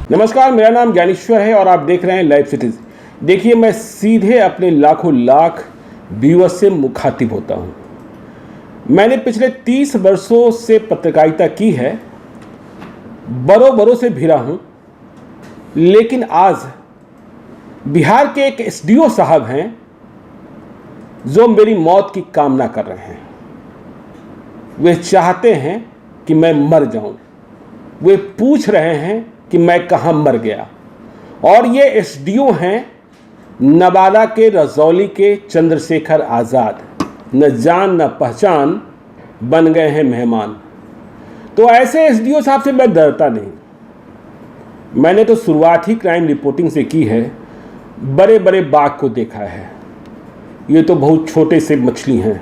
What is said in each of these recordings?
नमस्कार, मेरा नाम ज्ञानेश्वर है और आप देख रहे हैं लाइव सिटीज। देखिए, मैं सीधे अपने लाखों लाख व्यूअर्स से मुखातिब होता हूं। मैंने पिछले 30 वर्षों से पत्रकारिता की है, बरों से भिड़ा हूं, लेकिन आज बिहार के एक एसडीओ साहब हैं जो मेरी मौत की कामना कर रहे हैं। वे चाहते हैं कि मैं मर जाऊं। वे पूछ रहे हैं कि मैं कहां मर गया। और ये एसडीओ हैं नवादा के रजौली के चंद्रशेखर आज़ाद। न जान न पहचान बन गए हैं मेहमान। तो ऐसे एसडीओ साहब से मैं डरता नहीं। मैंने तो शुरुआत ही क्राइम रिपोर्टिंग से की है। बड़े बड़े बाघ को देखा है, ये तो बहुत छोटे से मछली हैं।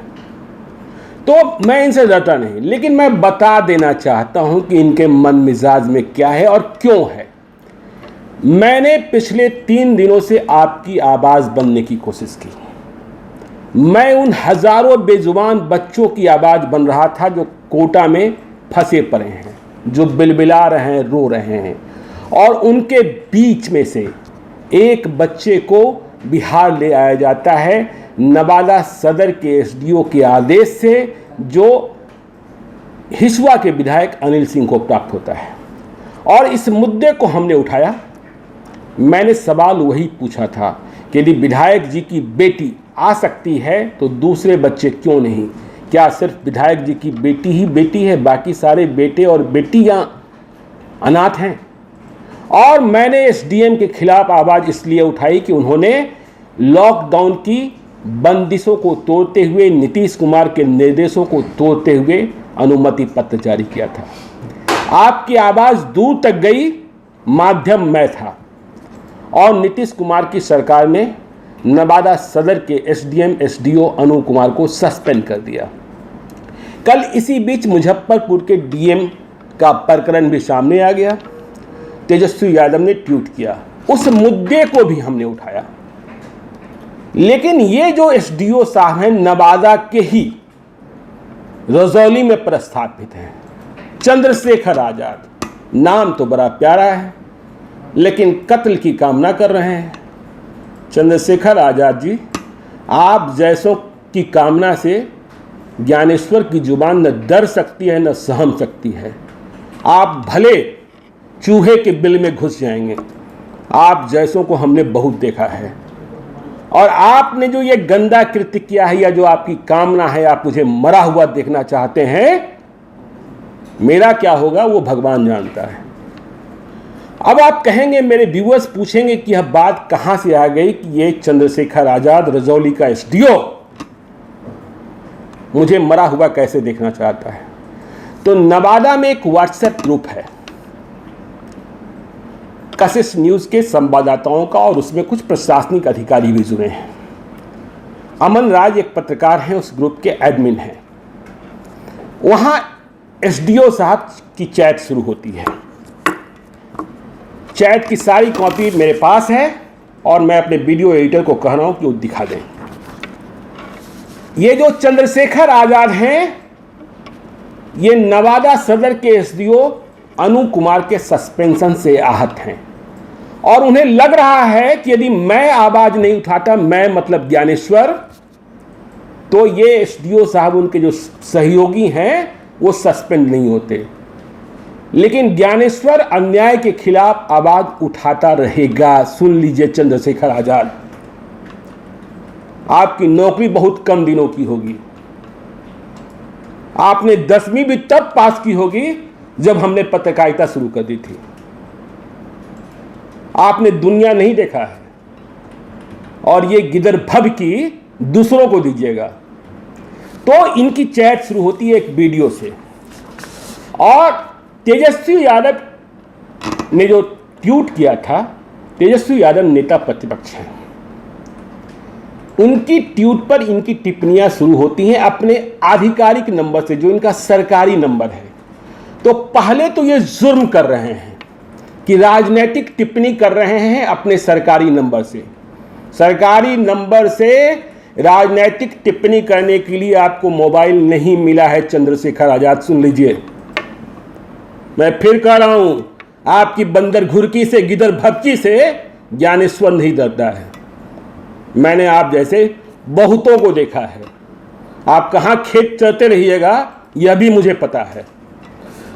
तो मैं इनसे डरता नहीं, लेकिन मैं बता देना चाहता हूं कि इनके मन मिजाज में क्या है और क्यों है। मैंने पिछले 3 दिनों से आपकी आवाज़ बनने की कोशिश की। मैं उन हजारों बेजुबान बच्चों की आवाज़ बन रहा था जो कोटा में फंसे पड़े हैं, जो बिलबिला रहे हैं, रो रहे हैं। और उनके बीच में से एक बच्चे को बिहार ले आया जाता है नवादा सदर के एसडीओ के आदेश से, जो हिसुआ के विधायक अनिल सिंह को प्राप्त होता है। और इस मुद्दे को हमने उठाया। मैंने सवाल वही पूछा था कि यदि विधायक जी की बेटी आ सकती है तो दूसरे बच्चे क्यों नहीं? क्या सिर्फ विधायक जी की बेटी ही बेटी है, बाकी सारे बेटे और बेटियां अनाथ हैं? और मैंने एसडीएम के खिलाफ आवाज़ इसलिए उठाई कि उन्होंने लॉकडाउन की बंदिशों को तोड़ते हुए, नीतीश कुमार के निर्देशों को तोड़ते हुए अनुमति पत्र जारी किया था। आपकी आवाज़ दूर तक गई, माध्यम मैं था। और नीतीश कुमार की सरकार ने नवादा सदर के एसडीएम एसडीओ अनु कुमार को सस्पेंड कर दिया। कल इसी बीच मुजफ्फरपुर के डीएम का प्रकरण भी सामने आ गया। तेजस्वी यादव ने ट्वीट किया, उस मुद्दे को भी हमने उठाया। लेकिन ये जो एसडीओ साहब हैं नवादा के ही रजौली में प्रस्थापित हैं, चंद्रशेखर आज़ाद, नाम तो बड़ा प्यारा है लेकिन कत्ल की कामना कर रहे हैं। चंद्रशेखर आज़ाद जी, आप जैसों की कामना से ज्ञानेश्वर की जुबान न डर सकती है न सहम सकती है। आप भले चूहे के बिल में घुस जाएंगे। आप जैसों को हमने बहुत देखा है। और आपने जो ये गंदा कृत्य किया है, या जो आपकी कामना है, आप मुझे मरा हुआ देखना चाहते हैं, मेरा क्या होगा वो भगवान जानता है। अब आप कहेंगे, मेरे व्यूअर्स पूछेंगे कि यह बात कहां से आ गई कि ये चंद्रशेखर आज़ाद रजौली का एसडीओ मुझे मरा हुआ कैसे देखना चाहता है। तो नवादा में एक व्हाट्सएप ग्रुप है कशिश न्यूज़ के संवाददाताओं का, और उसमें कुछ प्रशासनिक अधिकारी भी जुड़े हैं। अमन राज एक पत्रकार हैं, उस ग्रुप के एडमिन हैं। वहाँ एसडीओ साहब की चैट शुरू होती है। चैट की सारी कॉपी मेरे पास है और मैं अपने वीडियो एडिटर को कह रहा हूँ कि वो दिखा दें। ये जो चंद्रशेखर आज़ाद हैं, ये नवादा सदर के एसडीओ अनु कुमार के सस्पेंशन से आहत हैं। और उन्हें लग रहा है कि यदि मैं आवाज नहीं उठाता, मैं मतलब ज्ञानेश्वर, तो ये एसडीओ साहब, उनके जो सहयोगी हैं, वो सस्पेंड नहीं होते। लेकिन ज्ञानेश्वर अन्याय के खिलाफ आवाज उठाता रहेगा। सुन लीजिए चंद्रशेखर आज़ाद, आपकी नौकरी बहुत कम दिनों की होगी। आपने 10वीं भी तब पास की होगी जब हमने पत्रकारिता शुरू कर दी थी। आपने दुनिया नहीं देखा है और ये गिदर भब की दूसरों को दीजिएगा। तो इनकी चैट शुरू होती है एक वीडियो से। और तेजस्वी यादव ने जो ट्वीट किया था, तेजस्वी यादव नेता प्रतिपक्ष हैं, उनकी ट्वीट पर इनकी टिप्पणियां शुरू होती हैं अपने आधिकारिक नंबर से, जो इनका सरकारी नंबर है। तो पहले तो ये जुर्म कर रहे हैं कि राजनीतिक टिप्पणी कर रहे हैं अपने सरकारी नंबर से। सरकारी नंबर से राजनीतिक टिप्पणी करने के लिए आपको मोबाइल नहीं मिला है चंद्रशेखर आज़ाद। सुन लीजिए, मैं फिर कह रहा हूं, आपकी बंदर घुरकी से, गिदर भपकी से ज्ञानेश्वर नहीं डरता है। मैंने आप जैसे बहुतों को देखा है। आप कहाँ खेत चलते रहिएगा यह भी मुझे पता है।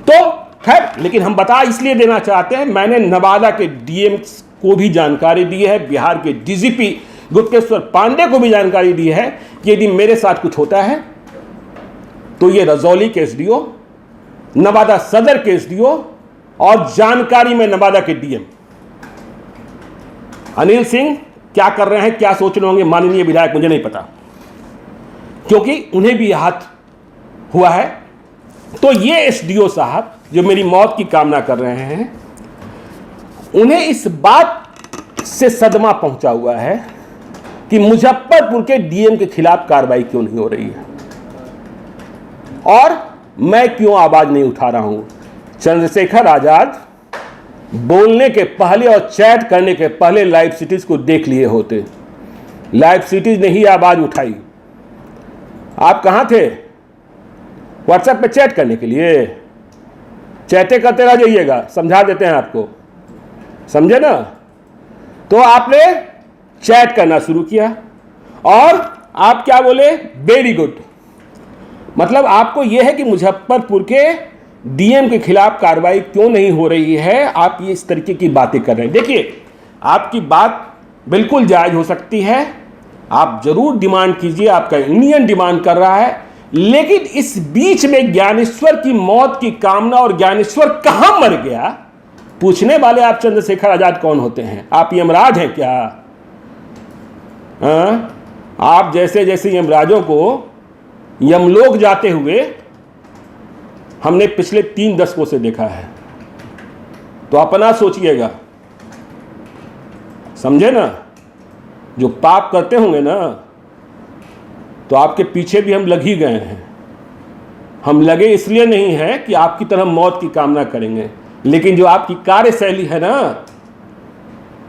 तो खैर, लेकिन हम बता इसलिए देना चाहते हैं, मैंने नवादा के डीएम को भी जानकारी दी है, बिहार के डीजीपी गुप्तेश्वर पांडे को भी जानकारी दी है कि यदि मेरे साथ कुछ होता है तो ये रजौली के एसडीओ, नवादा सदर के एसडीओ और जानकारी में नवादा के डीएम अनिल सिंह क्या कर रहे हैं, क्या सोच रहे होंगे माननीय विधायक, मुझे नहीं पता, क्योंकि उन्हें भी आहत हुआ है। तो ये एसडीओ साहब जो मेरी मौत की कामना कर रहे हैं, उन्हें इस बात से सदमा पहुंचा हुआ है कि मुजफ्फरपुर के डीएम के खिलाफ कार्रवाई क्यों नहीं हो रही है और मैं क्यों आवाज नहीं उठा रहा हूं। चंद्रशेखर आजाद बोलने के पहले और चैट करने के पहले लाइव सिटीज को देख लिए होते। लाइव सिटीज ने ही आवाज उठाई। आप कहां थे? व्हाट्सएप पे चैट करने के लिए? चैटे करते रह जाइएगा, समझा देते हैं आपको, समझे ना। तो आपने चैट करना शुरू किया और आप क्या बोले? Very good. मतलब आपको यह है कि मुजफ्फरपुर के डीएम के खिलाफ कार्रवाई क्यों नहीं हो रही है, आप ये इस तरीके की बातें कर रहे हैं। देखिए, आपकी बात बिल्कुल जायज हो सकती है, आप जरूर डिमांड कीजिए, आपका यूनियन डिमांड कर रहा है, लेकिन इस बीच में ज्ञानेश्वर की मौत की कामना और ज्ञानेश्वर कहां मर गया पूछने वाले आप चंद्रशेखर आजाद कौन होते हैं? आप यमराज हैं क्या? आप जैसे जैसे यमराजों को यमलोक जाते हुए हमने पिछले 3 दशकों से देखा है, तो अपना सोचिएगा, समझे ना। जो पाप करते होंगे ना, तो आपके पीछे भी हम लग ही गए हैं। हम लगे इसलिए नहीं है कि आपकी तरह मौत की कामना करेंगे, लेकिन जो आपकी कार्यशैली है ना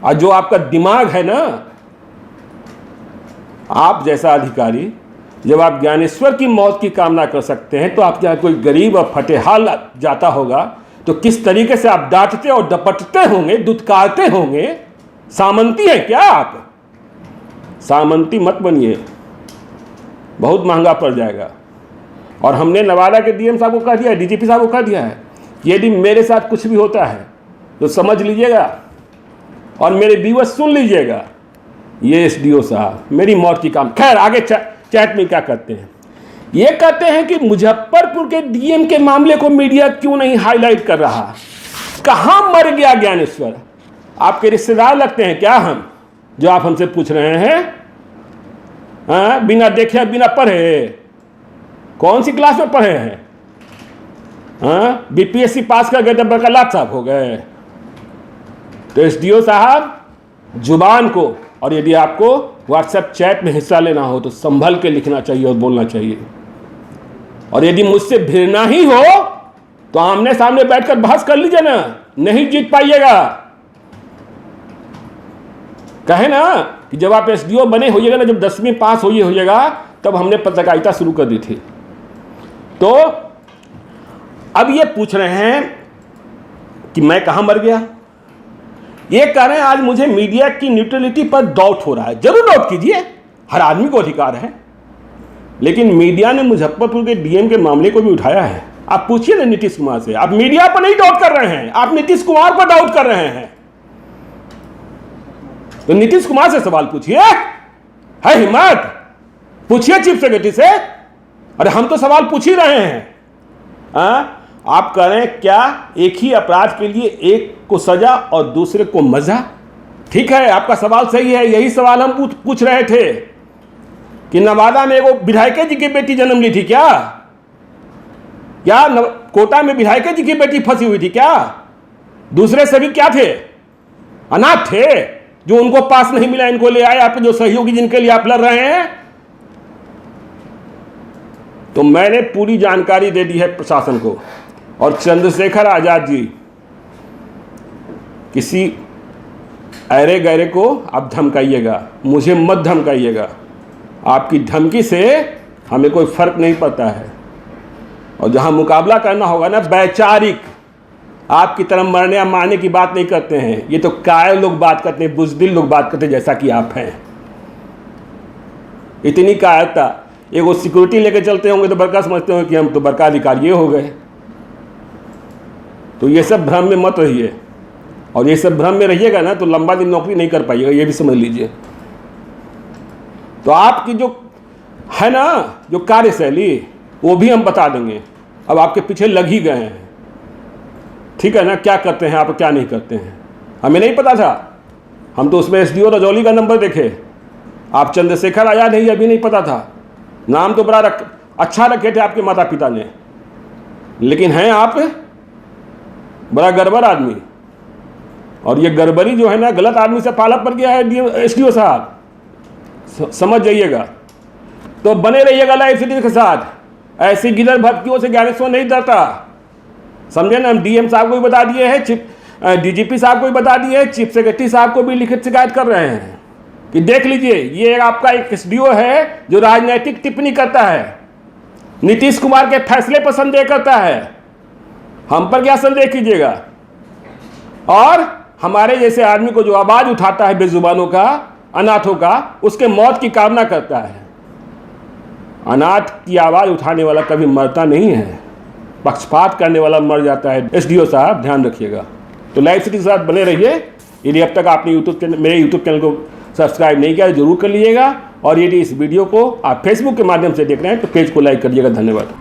और जो आपका दिमाग है ना, आप जैसा अधिकारी जब आप ज्ञानेश्वर की मौत की कामना कर सकते हैं, तो आप क्या कोई गरीब और फटेहाल जाता होगा तो किस तरीके से आप डांटते और डपटते होंगे, दुत्कारते होंगे। सामंती है क्या आप? सामंती मत बनिए, बहुत महंगा पड़ जाएगा। और हमने नवादा के डीएम साहब को कह दिया है, डीजीपी साहब को कह दिया है, यदि मेरे साथ कुछ भी होता है तो समझ लीजिएगा और मेरे व्यूअर्स सुन लीजिएगा, ये एसडीओ साहब मेरी मौत की काम। खैर, आगे चैट में क्या करते हैं? ये कहते हैं कि मुजफ्फरपुर के डीएम के मामले को मीडिया क्यों नहीं हाईलाइट कर रहा? कहां मर गया ज्ञानेश्वर? आपके रिश्तेदार लगते हैं क्या हम, जो आप हमसे पूछ रहे हैं? बिना देखे बिना पढ़े? कौन सी क्लास में पढ़े हैं? बीपीएससी पास कर गए तो बड़का लाट साहब हो गए? तो एसडीओ साहब जुबान को, और यदि आपको व्हाट्सएप चैट में हिस्सा लेना हो तो संभल के लिखना चाहिए और बोलना चाहिए। और यदि मुझसे भिड़ना ही हो तो आमने सामने बैठकर बहस कर लीजिए ना, नहीं जीत पाइएगा। कहे ना कि जब आप एसडीओ बने होइएगा ना, जब 10वीं पास होइएगा, तब हमने पत्रकारिता शुरू कर दी थी। तो अब ये पूछ रहे हैं कि मैं कहां मर गया। ये कह रहे हैं आज मुझे मीडिया की न्यूट्रलिटी पर डाउट हो रहा है। जरूर डाउट कीजिए, हर आदमी को अधिकार है, लेकिन मीडिया ने मुजफ्फरपुर के डीएम के मामले को भी उठाया है। आप पूछिए ना नीतीश कुमार से। आप मीडिया पर नहीं डाउट कर रहे हैं, आप नीतीश कुमार पर डाउट कर रहे हैं। तो नीतीश कुमार से सवाल पूछिए, है हिम्मत? पूछिए चीफ सेक्रेटरी से। अरे हम तो सवाल पूछ ही रहे हैं। आप कह रहे हैं क्या एक ही अपराध के लिए एक को सजा और दूसरे को मजा? ठीक है, आपका सवाल सही है। यही सवाल हम पूछ रहे थे कि नवादा में एगो विधायक जी की बेटी जन्म ली थी क्या? कोटा में विधायक जी की बेटी फंसी हुई थी क्या? दूसरे सभी क्या थे? अनाथ थे, जो उनको पास नहीं मिला इनको ले आए आप, जो सहयोगी जिनके लिए आप लड़ रहे हैं। तो मैंने पूरी जानकारी दे दी है प्रशासन को। और चंद्रशेखर आजाद जी, किसी ऐरे गैरे को आप धमकाइएगा, मुझे मत धमकाइएगा। आपकी धमकी से हमें कोई फर्क नहीं पड़ता है। और जहां मुकाबला करना होगा ना वैचारिक, आपकी तरह मरने या मारने की बात नहीं करते हैं, ये तो कायर लोग बात करते हैं, बुज़दिल लोग बात करते हैं, जैसा कि आप हैं। इतनी कायरता, एक वो सिक्योरिटी लेके चलते होंगे तो बड़का समझते होंगे कि हम तो बड़का अधिकारी हो गए। तो ये सब भ्रम में मत रहिए, और ये सब भ्रम में रहिएगा ना तो लंबा दिन नौकरी नहीं कर पाइएगा, ये भी समझ लीजिए। तो आपकी जो है ना जो कार्यशैली, वो भी हम बता देंगे। अब आपके पीछे लग ही गए हैं, ठीक है ना, क्या करते हैं आप, क्या नहीं करते हैं, हमें नहीं पता था। हम तो उसमें एसडीओ रजौली का नंबर देखे, आप चंद्रशेखर आजाद नहीं, अभी नहीं पता था। नाम तो बड़ा अच्छा रखे थे आपके माता पिता ने, लेकिन हैं आप बड़ा गड़बड़ आदमी। और ये गड़बड़ी जो है ना, गलत आदमी से पाला पड़ गया है एसडीओ साहब, समझ जाइएगा। तो बने रहिएगा लाइव सिटी के साथ। ऐसी गिदड़ भटकियों से ज्ञानेश्वर नहीं डरता, समझे ना। हम डीएम साहब को भी बता दिए हैं, डीजीपी साहब को भी बता दिए हैं, चीफ सेक्रेटरी साहब को भी लिखित शिकायत कर रहे हैं कि देख लीजिए, ये आपका एक एसडीओ है जो राजनीतिक टिप्पणी करता है, नीतीश कुमार के फैसले पर संदेह करता है, हम पर क्या संदेह कीजिएगा। और हमारे जैसे आदमी को जो आवाज उठाता है बेजुबानों का, अनाथों का, उसके मौत की कामना करता है। अनाथ की आवाज उठाने वाला कभी मरता नहीं है, पक्षपात करने वाला मर जाता है। एसडीओ साहब ध्यान रखिएगा। तो लाइव सिटी के साथ बने रहिए। यदि अब तक आपने मेरे यूट्यूब चैनल को सब्सक्राइब नहीं किया जरूर कर लीजिएगा, और यदि इस वीडियो को आप फेसबुक के माध्यम से देख रहे हैं तो पेज को लाइक करिएगा। धन्यवाद।